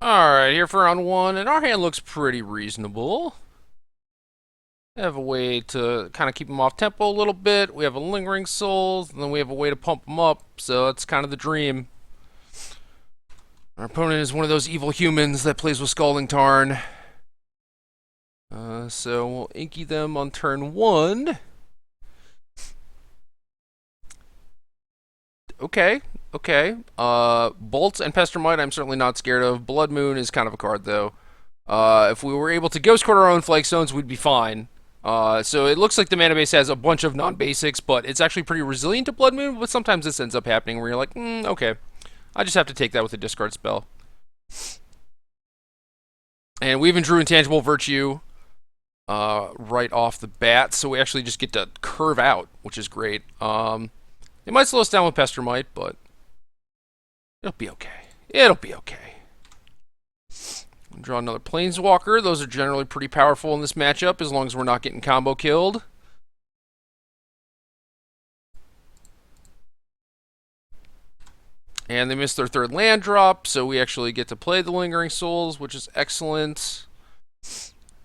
Alright, here for round one, and our hand looks pretty reasonable. We have a way to kind of keep them off tempo a little bit. We have a lingering souls, and then we have a way to pump them up, so that's kind of the dream. Our opponent is one of those evil humans that plays with Scalding Tarn. So we'll inky them on turn one. Okay, okay. Bolts and Pestermite I'm certainly not scared of. Blood Moon is kind of a card, though. If we were able to Ghost Quarter our own Flake Stones, we'd be fine. So it looks like the mana base has a bunch of non-basics, but it's actually pretty resilient to Blood Moon, but sometimes this ends up happening where you're like, okay. I just have to take that with a discard spell. And we even drew Intangible Virtue right off the bat, so we actually just get to curve out, which is great. It might slow us down with Pestermite, but it'll be okay. It'll be okay. Draw another Planeswalker. Those are generally pretty powerful in this matchup, as long as we're not getting combo killed. And they missed their third land drop, so we actually get to play the Lingering Souls, which is excellent.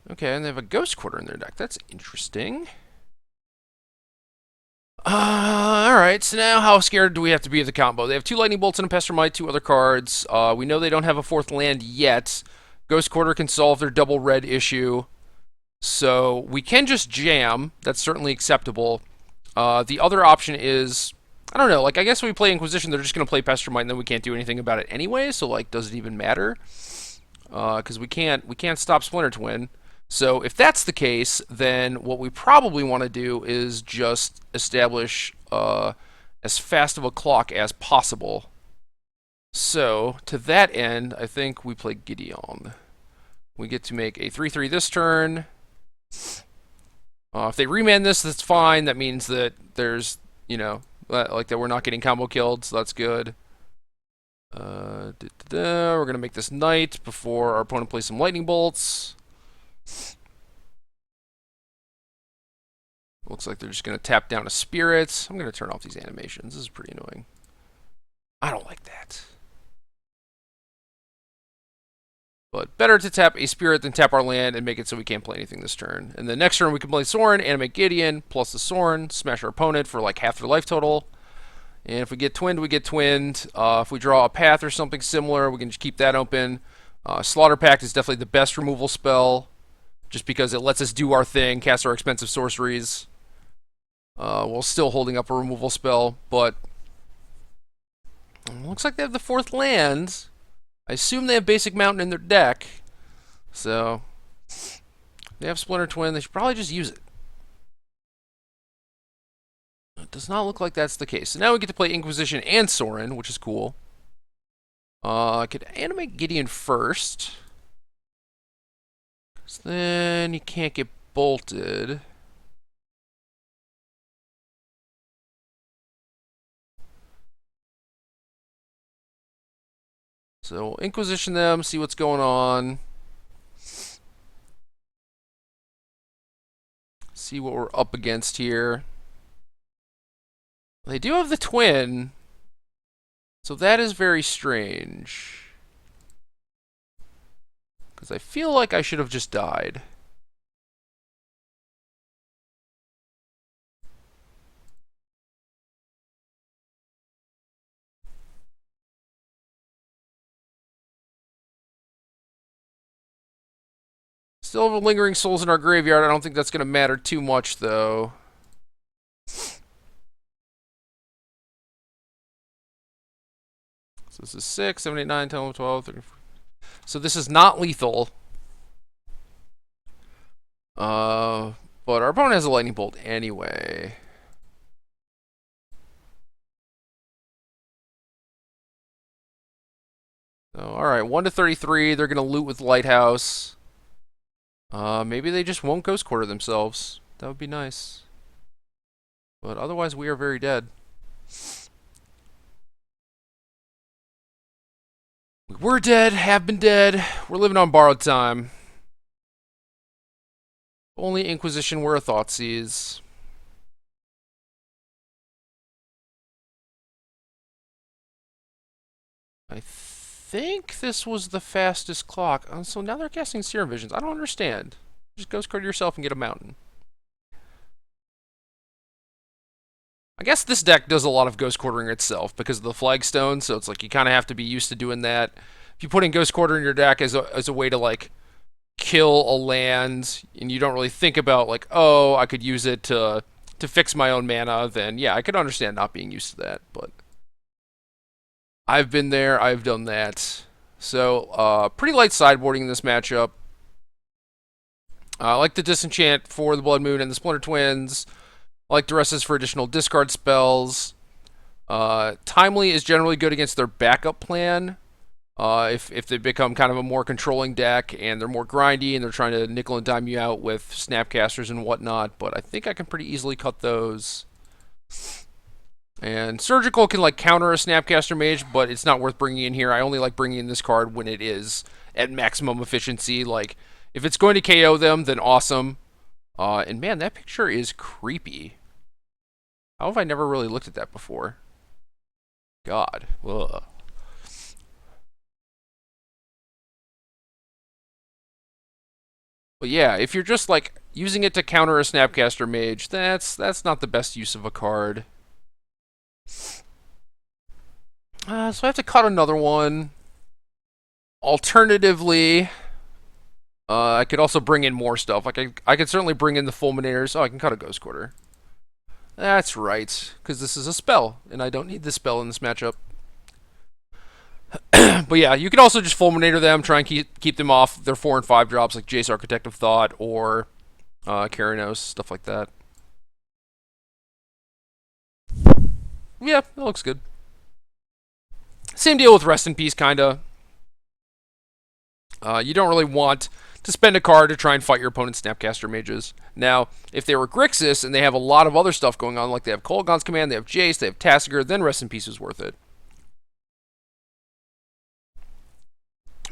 Okay, and they have a Ghost Quarter in their deck. That's interesting. Alright, so now how scared do we have to be of the combo? They have two Lightning Bolts and a Pestermite, two other cards. We know they don't have a fourth land yet. Ghost Quarter can solve their double red issue. So we can just jam. That's certainly acceptable. The other option is, I don't know, like, I guess when we play Inquisition, they're just going to play Pestermite, and then we can't do anything about it anyway, so, like, does it even matter? Because we can't stop Splinter Twin. So if that's the case, then what we probably want to do is just establish as fast of a clock as possible. So to that end, I think we play Gideon. We get to make a 3/3 this turn. If they remand this, that's fine. That means that there's, like that we're not getting combo killed, so that's good. We're going to make this Knight before our opponent plays some Lightning Bolts. Looks like they're just going to tap down a Spirit. I'm going to turn off these animations. This is pretty annoying. I don't like that. But better to tap a Spirit than tap our land and make it so we can't play anything this turn. And the next turn we can play Sorin, animate Gideon, plus the Sorin, smash our opponent for like half their life total. And if we get twinned, we get twinned. If we draw a path or something similar, we can just keep that open. Slaughter Pact is definitely the best removal spell, just because it lets us do our thing, cast our expensive sorceries, while still holding up a removal spell. But it looks like they have the fourth land. I assume they have Basic Mountain in their deck, so they have Splinter Twin. They should probably just use it. It does not look like that's the case. So now we get to play Inquisition and Sorin, which is cool. I could animate Gideon first, because then you can't get bolted. So we'll Inquisition them, see what's going on. See what we're up against here. They do have the twin, so that is very strange. Because I feel like I should have just died. Still have lingering souls in our graveyard. I don't think that's going to matter too much, though. So this is 6, 7, 8, 9, 10, 11, 12, 13, 14. So this is not lethal. But our opponent has a lightning bolt anyway. So, alright, 1 to 33. They're going to loot with Lighthouse. Maybe they just won't Ghost Quarter themselves. That would be nice. But otherwise, we are very dead. We're dead, have been dead. We're living on borrowed time. Only Inquisition were a Thoughtseize. I think this was the fastest clock. So now they're casting Serum Visions. I don't understand. Just Ghost Quarter yourself and get a mountain. I guess this deck does a lot of Ghost Quartering itself because of the Flagstone, so it's like you kind of have to be used to doing that. If you put in Ghost Quarter in your deck as a way to, like, kill a land, and you don't really think about, like, oh, I could use it to fix my own mana, then yeah, I could understand not being used to that, but I've been there, I've done that. So, pretty light sideboarding in this matchup. I like the Disenchant for the Blood Moon and the Splinter Twins. I like Duresses for additional discard spells. Timely is generally good against their backup plan. If they become kind of a more controlling deck and they're more grindy and they're trying to nickel and dime you out with Snapcasters and whatnot, but I think I can pretty easily cut those. And Surgical can, like, counter a Snapcaster Mage, but it's not worth bringing in here. I only like bringing in this card when it is at maximum efficiency. Like, if it's going to KO them, then awesome. And man, that picture is creepy. How have I never really looked at that before? God. Ugh. But yeah, if you're just, like, using it to counter a Snapcaster Mage, that's not the best use of a card. So I have to cut another one. Alternatively, I could also bring in more stuff. Like, I could certainly bring in the Fulminators. Oh, I can cut a Ghost Quarter. That's right, because this is a spell, and I don't need this spell in this matchup. But yeah, you could also just Fulminator them, try and keep them off their 4 and 5 drops, like Jace Architect of Thought or Keranos, stuff like that. Yeah, that looks good. Same deal with Rest in Peace, kinda. You don't really want to spend a card to try and fight your opponent's Snapcaster Mages. Now, if they were Grixis and they have a lot of other stuff going on, like they have Kolaghan's Command, they have Jace, they have Tasigur, then Rest in Peace is worth it.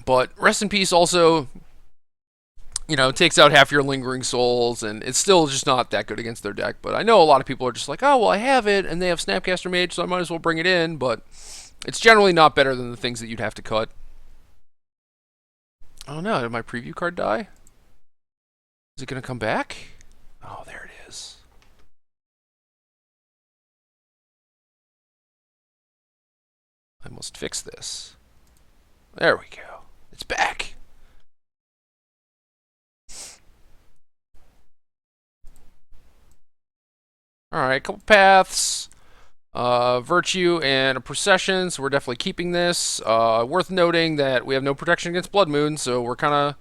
But Rest in Peace also, you know, takes out half your Lingering Souls, and it's still just not that good against their deck. But I know a lot of people are just like, oh, well, I have it, and they have Snapcaster Mage, so I might as well bring it in. But it's generally not better than the things that you'd have to cut. Oh no, did my preview card die? Is it going to come back? Oh, there it is. I must fix this. There we go. It's back. Alright, couple paths. Virtue and a Procession, so we're definitely keeping this. Worth noting that we have no protection against Blood Moon, so we're kind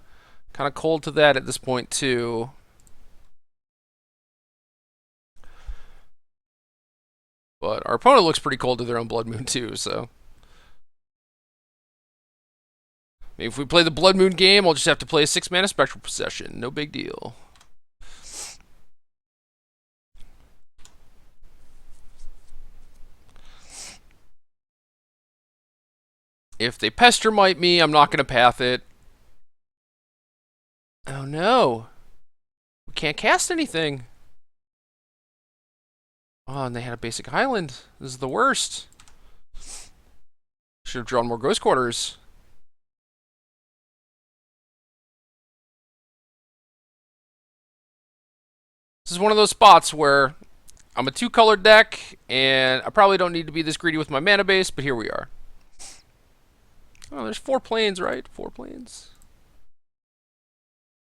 of cold to that at this point too. But our opponent looks pretty cold to their own Blood Moon too, so. Maybe if we play the Blood Moon game, I'll just have to play a 6-mana Spectral Procession. No big deal. If they Pestermite me, I'm not going to path it. Oh no. We can't cast anything. Oh, and they had a basic island. This is the worst. Should have drawn more Ghost Quarters. This is one of those spots where I'm a 2-colored deck, and I probably don't need to be this greedy with my mana base, but here we are. Oh, there's 4 planes, right? 4 planes.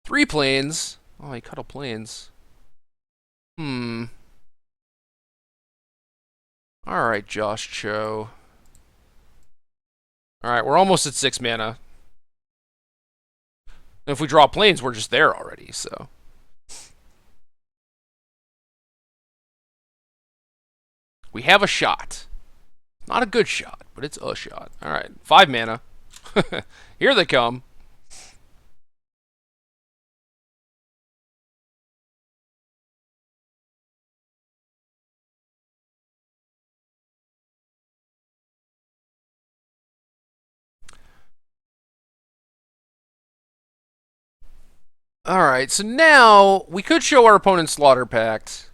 3 planes. Oh, he cut all planes. Alright, Josh Cho. Alright, we're almost at 6 mana. And if we draw planes, we're just there already, so. We have a shot. Not a good shot, but it's a shot. Alright, 5 mana. Here they come. Alright, so now we could show our opponent's Slaughter Pact.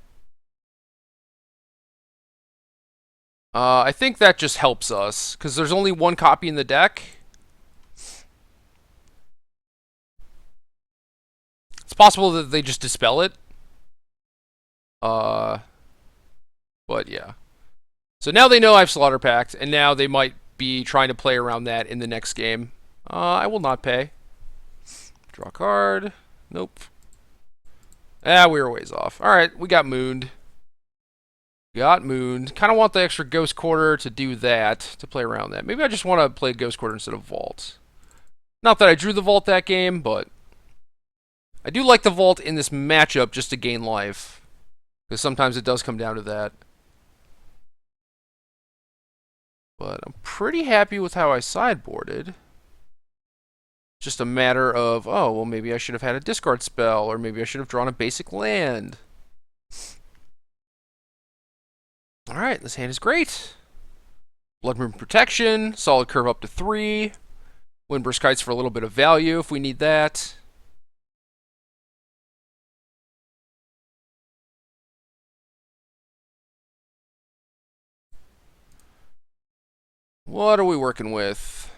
I think that just helps us, because there's only 1 copy in the deck. possible that they just dispel it. Uh, but yeah. So now they know I've Slaughter Pact, and now they might be trying to play around that in the next game. I will not pay. Draw a card. Nope. Ah, we were ways off. Alright, we got mooned. Got mooned. Kind of want the extra Ghost Quarter to do that, to play around that. Maybe I just want to play Ghost Quarter instead of Vault. Not that I drew the Vault that game, but I do like the Vault in this matchup just to gain life. Because sometimes it does come down to that. But I'm pretty happy with how I sideboarded. Just a matter of, oh, well, maybe I should have had a discard spell, or maybe I should have drawn a basic land. Alright, this hand is great. Blood Moon Protection, Solid Curve up to 3. Windburst Kites for a little bit of value if we need that. What are we working with?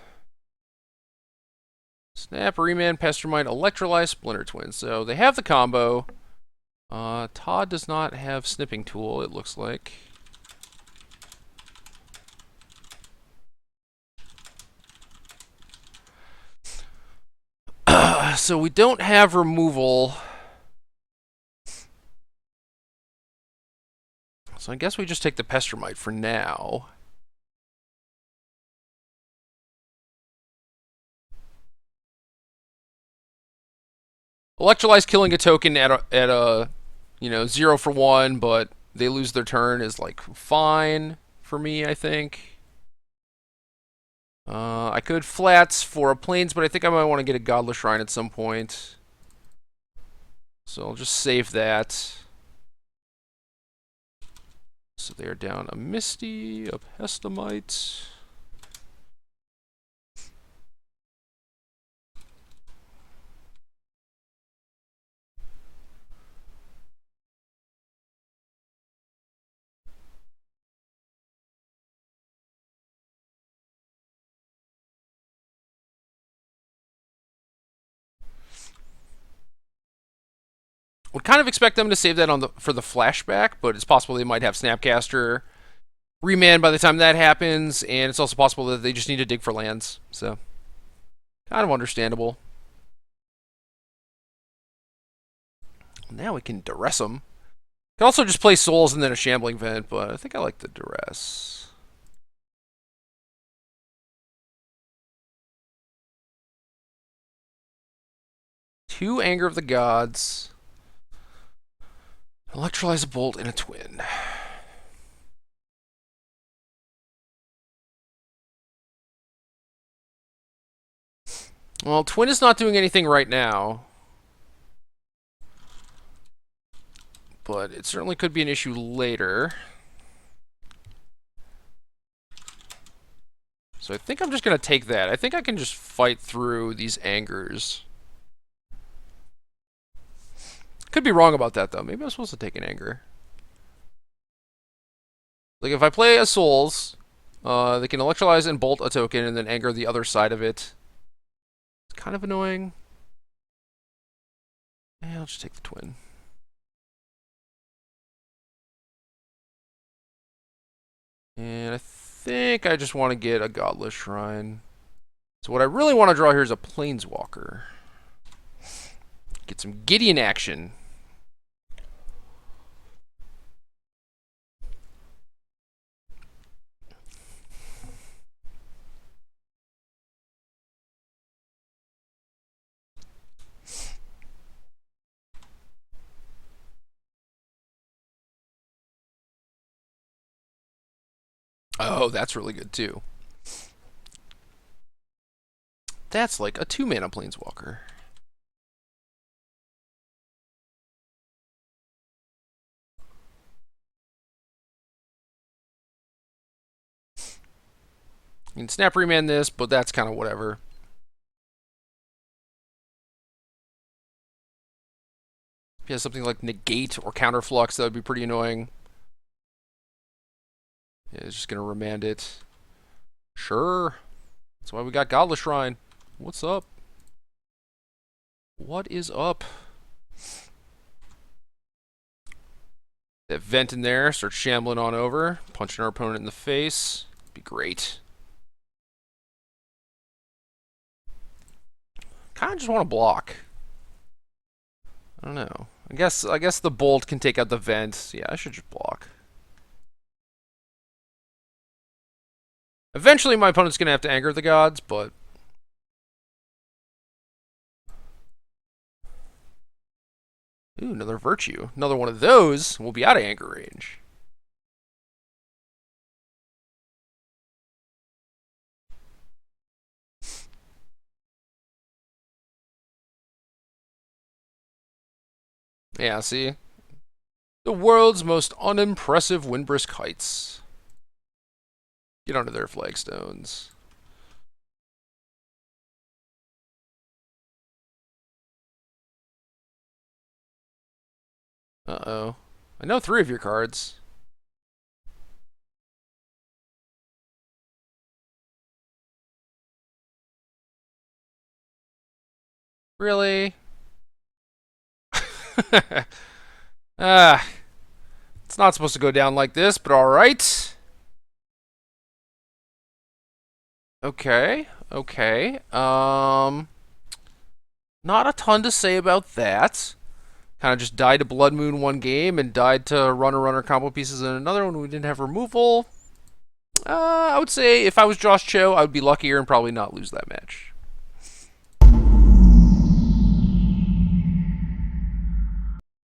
Snap, Remand, Pestermite, Electrolyze, Splinter Twin. So they have the combo. Todd does not have Snipping Tool, it looks like. So we don't have removal. So I guess we just take the Pestermite for now. Electrolyze killing a token at a 0 for 1, but they lose their turn is like fine for me, I think. I could flats for a plains, but I think I might want to get a Godless Shrine at some point. So I'll just save that. So they are down a Misty, a Pestamite. Would kind of expect them to save that for the flashback, but it's possible they might have Snapcaster Remand by the time that happens, and it's also possible that they just need to dig for lands. So, kind of understandable. Now we can duress them. Can also just play Souls and then a Shambling Vent, but I think I like the duress. Two Anger of the Gods. Electrolyze a Bolt and a Twin. Well, Twin is not doing anything right now. But it certainly could be an issue later. So I think I'm just going to take that. I think I can just fight through these Angers. Could be wrong about that, though. Maybe I'm supposed to take an Anger. Like, if I play a Souls, they can Electrolyze and Bolt a token and then Anger the other side of it. It's kind of annoying. Yeah, I'll just take the Twin. And I think I just want to get a Godless Shrine. So what I really want to draw here is a Planeswalker. Get some Gideon action. Oh, that's really good too. That's like a 2-mana Planeswalker. You can Snap Remand this, but that's kind of whatever. If he has something like Negate or Counterflux, that would be pretty annoying. Yeah, it's just going to remand it. Sure. That's why we got Godless Shrine. What's up? What is up? That vent in there, start shambling on over, punching our opponent in the face. Be great. Kind of just want to block. I don't know. I guess the bolt can take out the vent. Yeah, I should just block. Eventually, my opponent's gonna have to anger the gods, but ooh, another virtue. Another one of those will be out of anger range. Yeah, see? The world's most unimpressive windbrisk heights. Get onto their flagstones. Uh-oh. I know 3 of your cards. Really? Ah, it's not supposed to go down like this, but alright. Okay, okay. Not a ton to say about that. Kind of just died to Blood Moon one game and died to Runner combo pieces in another one. We didn't have removal. I would say if I was Josh Cho, I would be luckier and probably not lose that match.